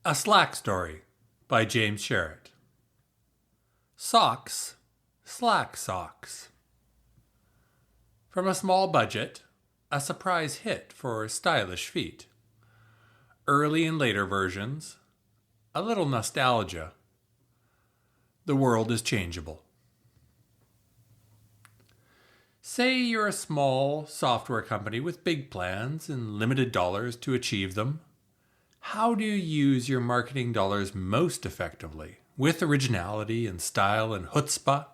A Slack Story by James Sherritt. Socks, slack socks. From a small budget, a surprise hit for stylish feet. Early and later versions, a little nostalgia. The world is changeable. Say you're a small software company with big plans and limited dollars to achieve them. How do you use your marketing dollars most effectively, with originality and style and chutzpah,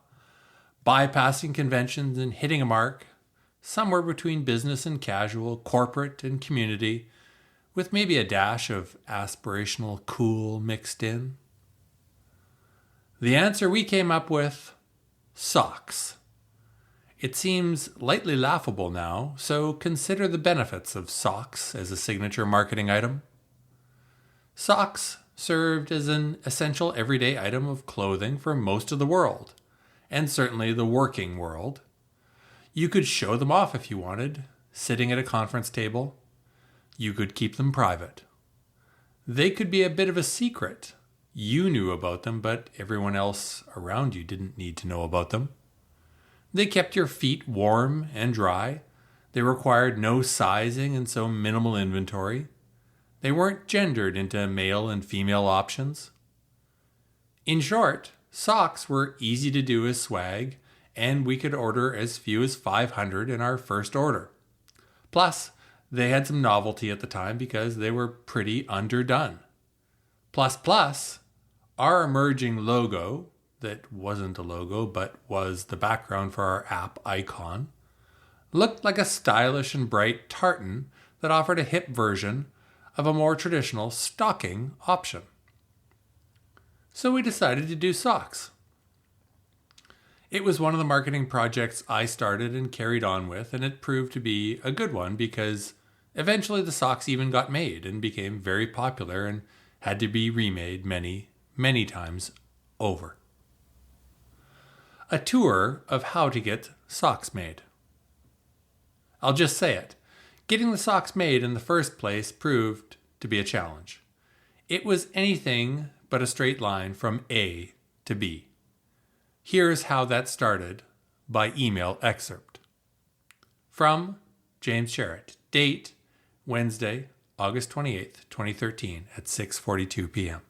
bypassing conventions and hitting a mark, somewhere between business and casual, corporate and community, with maybe a dash of aspirational cool mixed in? The answer we came up with: socks. It seems lightly laughable now, so consider the benefits of socks as a signature marketing item. Socks served as an essential everyday item of clothing for most of the world, and certainly the working world. You could show them off if you wanted, sitting at a conference table. You could keep them private. They could be a bit of a secret. You knew about them, but everyone else around you didn't need to know about them. They kept your feet warm and dry. They required no sizing and so minimal inventory. They weren't gendered into male and female options. In short, socks were easy to do as swag, and we could order as few as 500 in our first order. Plus, they had some novelty at the time because they were pretty underdone. Plus, our emerging logo, that wasn't a logo but was the background for our app icon, looked like a stylish and bright tartan that offered a hip version of a more traditional stocking option. So we decided to do socks. It was one of the marketing projects I started and carried on with, and it proved to be a good one because eventually the socks even got made and became very popular and had to be remade many, many times over. A tour of how to get socks made. I'll just say it. Getting the socks made in the first place proved to be a challenge. It was anything but a straight line from A to B. Here's how that started by email excerpt. From James Sherritt. Date, Wednesday, August 28th, 2013 at 6:42 p.m.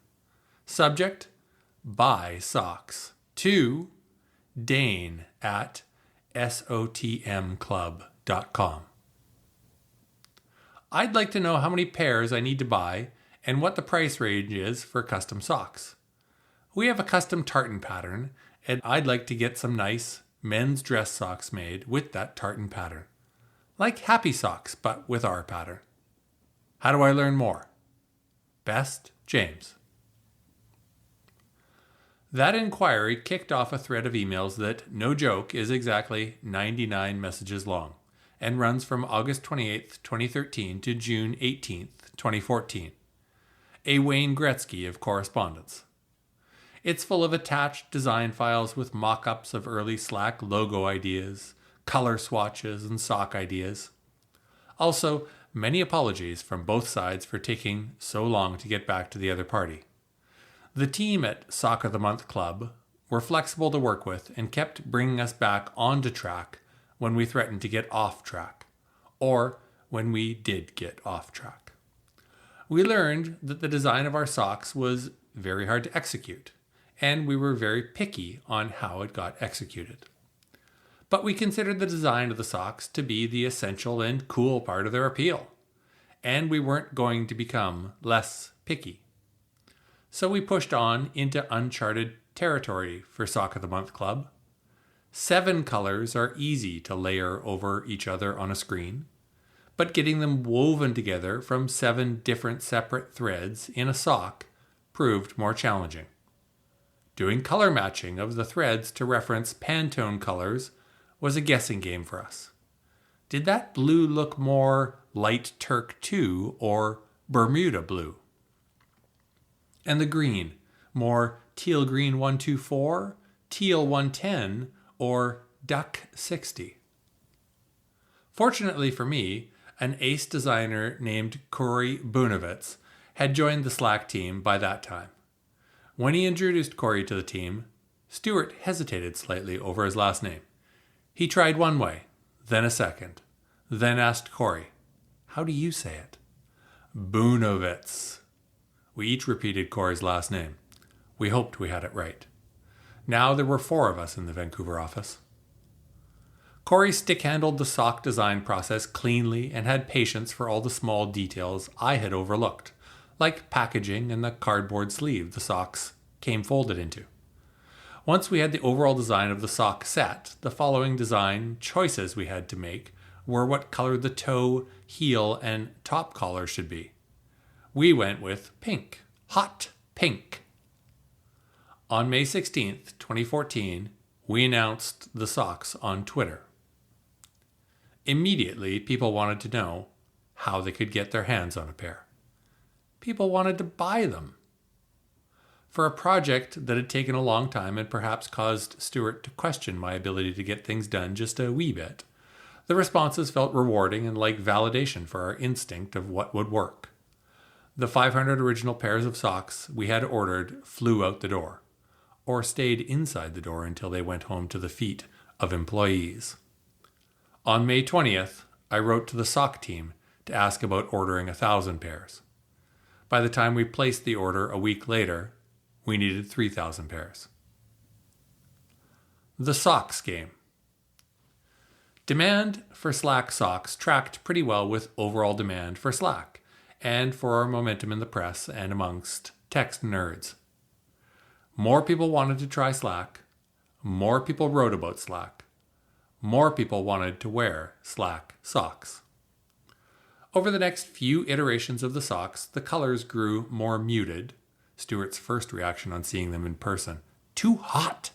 Subject, buy socks. To Dane at sotmclub.com. I'd like to know how many pairs I need to buy and what the price range is for custom socks. We have a custom tartan pattern, and I'd like to get some nice men's dress socks made with that tartan pattern. Like happy socks, but with our pattern. How do I learn more? Best, James. That inquiry kicked off a thread of emails that, no joke, is exactly 99 messages long and runs from August 28th, 2013 to June 18th, 2014. A Wayne Gretzky of Correspondence. It's full of attached design files with mock-ups of early Slack logo ideas, color swatches, and sock ideas. Also, many apologies from both sides for taking so long to get back to the other party. The team at Sock of the Month Club were flexible to work with and kept bringing us back onto track when we threatened to get off track, or when we did get off track. We learned that the design of our socks was very hard to execute, and we were very picky on how it got executed. But we considered the design of the socks to be the essential and cool part of their appeal, and we weren't going to become less picky. So we pushed on into uncharted territory for Sock of the Month Club. 7 colors are easy to layer over each other on a screen, but getting them woven together from 7 different separate threads in a sock proved more challenging. Doing color matching of the threads to reference Pantone colors was a guessing game for us. Did that blue look more light Turk 2 or Bermuda blue? And the green, more teal green 124, teal 110, or duck 60. Fortunately for me, an ace designer named Corey Bunovitz had joined the Slack team by that time. When he introduced Corey to the team, Stuart hesitated slightly over his last name. He tried one way, then a second, then asked Corey, "How do you say it?" "Boonovitz." We each repeated Corey's last name. We hoped we had it right. Now there were 4 of us in the Vancouver office. Corey stick-handled the sock design process cleanly and had patience for all the small details I had overlooked, like packaging and the cardboard sleeve the socks came folded into. Once we had the overall design of the sock set, the following design choices we had to make were what color the toe, heel, and top collar should be. We went with pink. Hot pink. On May 16th, 2014, we announced the socks on Twitter. Immediately, people wanted to know how they could get their hands on a pair. People wanted to buy them. For a project that had taken a long time and perhaps caused Stuart to question my ability to get things done just a wee bit, the responses felt rewarding and like validation for our instinct of what would work. The 500 original pairs of socks we had ordered flew out the door, or stayed inside the door until they went home to the feet of employees. On May 20th, I wrote to the sock team to ask about ordering 1,000 pairs. By the time we placed the order a week later, we needed 3,000 pairs. The socks game. Demand for Slack socks tracked pretty well with overall demand for Slack and for our momentum in the press and amongst text nerds. More people wanted to try Slack. More people wrote about Slack. More people wanted to wear Slack socks. Over the next few iterations of the socks, the colors grew more muted. Stuart's first reaction on seeing them in person: "Too hot!"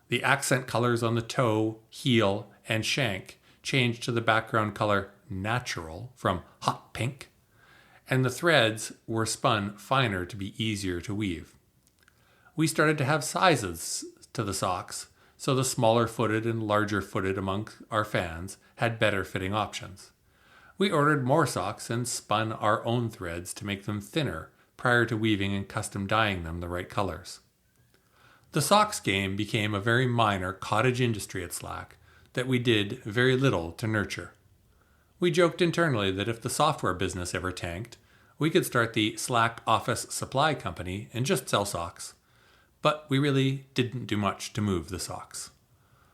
The accent colors on the toe, heel, and shank changed to the background color natural from hot pink, and the threads were spun finer to be easier to weave. We started to have sizes to the socks, so the smaller footed and larger footed among our fans had better fitting options. We ordered more socks and spun our own threads to make them thinner prior to weaving and custom dyeing them the right colors. The socks game became a very minor cottage industry at Slack that we did very little to nurture. We joked internally that if the software business ever tanked, we could start the Slack Office Supply Company and just sell socks. But we really didn't do much to move the socks.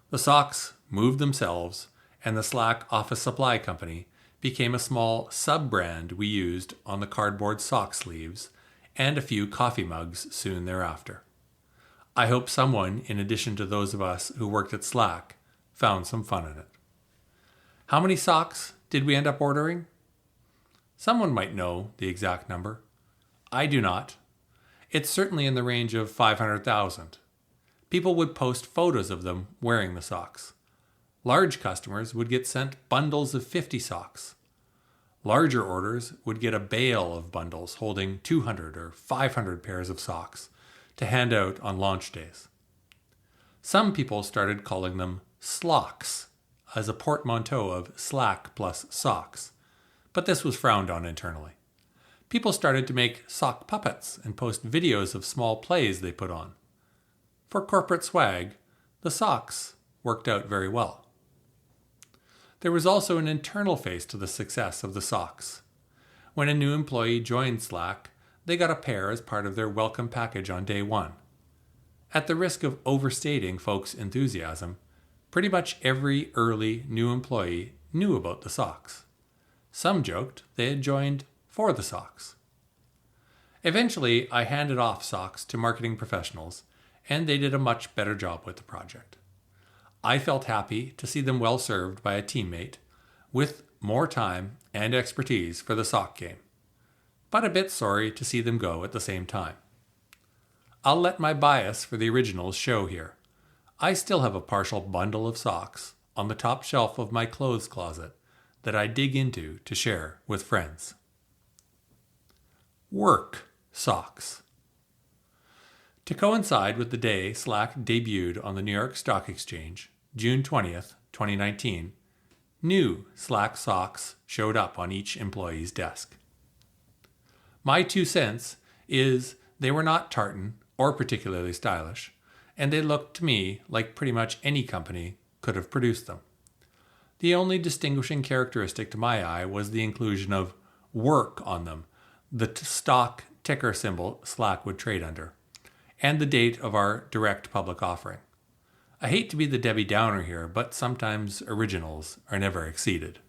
The socks moved themselves, and the Slack Office Supply Company became a small sub-brand we used on the cardboard sock sleeves and a few coffee mugs soon thereafter. I hope someone, in addition to those of us who worked at Slack, found some fun in it. How many socks did we end up ordering? Someone might know the exact number. I do not. It's certainly in the range of 500,000. People would post photos of them wearing the socks. Large customers would get sent bundles of 50 socks. Larger orders would get a bale of bundles holding 200 or 500 pairs of socks to hand out on launch days. Some people started calling them slocks as a portmanteau of Slack plus socks, but this was frowned on internally. People started to make sock puppets and post videos of small plays they put on. For corporate swag, the socks worked out very well. There was also an internal face to the success of the socks. When a new employee joined Slack, they got a pair as part of their welcome package on day one. At the risk of overstating folks' enthusiasm, pretty much every early new employee knew about the socks. Some joked they had joined for the socks. Eventually, I handed off socks to marketing professionals, and they did a much better job with the project. I felt happy to see them well served by a teammate with more time and expertise for the sock game, but a bit sorry to see them go at the same time. I'll let my bias for the originals show here. I still have a partial bundle of socks on the top shelf of my clothes closet that I dig into to share with friends. Work socks. To coincide with the day Slack debuted on the New York Stock Exchange, June 20th, 2019, new Slack socks showed up on each employee's desk. My 2 cents is they were not tartan or particularly stylish, and they looked to me like pretty much any company could have produced them. The only distinguishing characteristic to my eye was the inclusion of work on them, the stock ticker symbol Slack would trade under, and the date of our direct public offering. I hate to be the Debbie Downer here, but sometimes originals are never exceeded.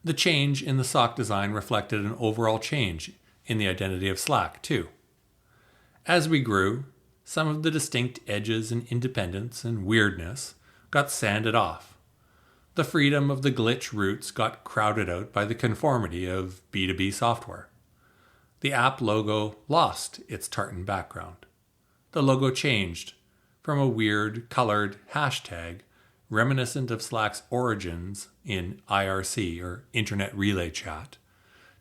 The change in the sock design reflected an overall change in the identity of Slack, too. As we grew, some of the distinct edges and independence and weirdness got sanded off. The freedom of the glitch roots got crowded out by the conformity of B2B software. The app logo lost its tartan background. The logo changed from a weird, colored hashtag reminiscent of Slack's origins in IRC, or Internet Relay Chat,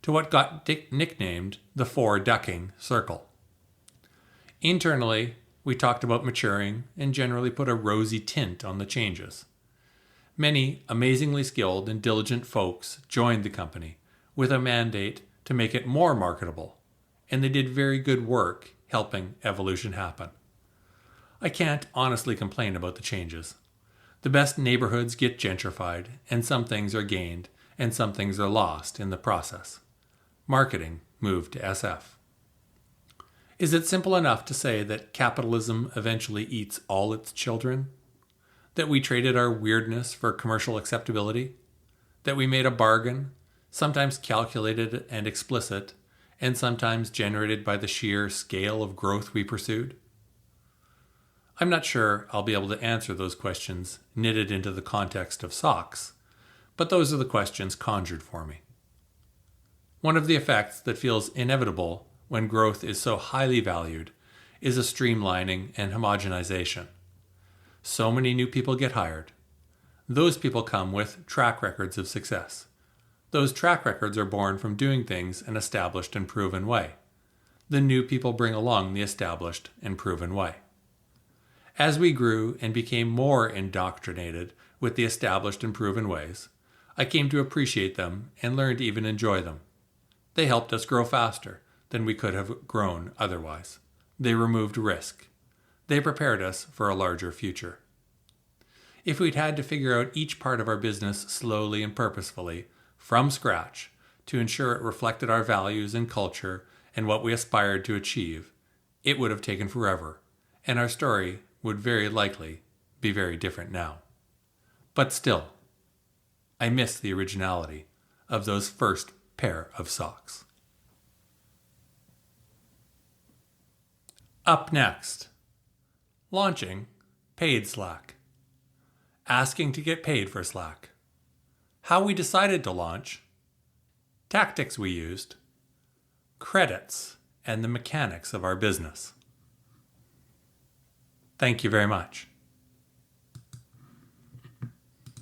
to what got nicknamed the 4-ducking circle. Internally, we talked about maturing and generally put a rosy tint on the changes. Many amazingly skilled and diligent folks joined the company with a mandate to make it more marketable, and they did very good work helping evolution happen. I can't honestly complain about the changes. The best neighborhoods get gentrified, and some things are gained, and some things are lost in the process. Marketing moved to SF. Is it simple enough to say that capitalism eventually eats all its children? That we traded our weirdness for commercial acceptability? That we made a bargain, sometimes calculated and explicit, and sometimes generated by the sheer scale of growth we pursued? I'm not sure I'll be able to answer those questions knitted into the context of socks, but those are the questions conjured for me. One of the effects that feels inevitable when growth is so highly valued is a streamlining and homogenization. So many new people get hired. Those people come with track records of success. Those track records are born from doing things an established and proven way. The new people bring along the established and proven way. As we grew and became more indoctrinated with the established and proven ways, I came to appreciate them and learn to even enjoy them. They helped us grow faster than we could have grown otherwise. They removed risk. They prepared us for a larger future. If we'd had to figure out each part of our business slowly and purposefully, from scratch, to ensure it reflected our values and culture and what we aspired to achieve, it would have taken forever, and our story would very likely be very different now. But still, I miss the originality of those first pair of socks. Up next, launching paid Slack. Asking to get paid for Slack. How we decided to launch. Tactics we used. Credits and the mechanics of our business. Thank you very much.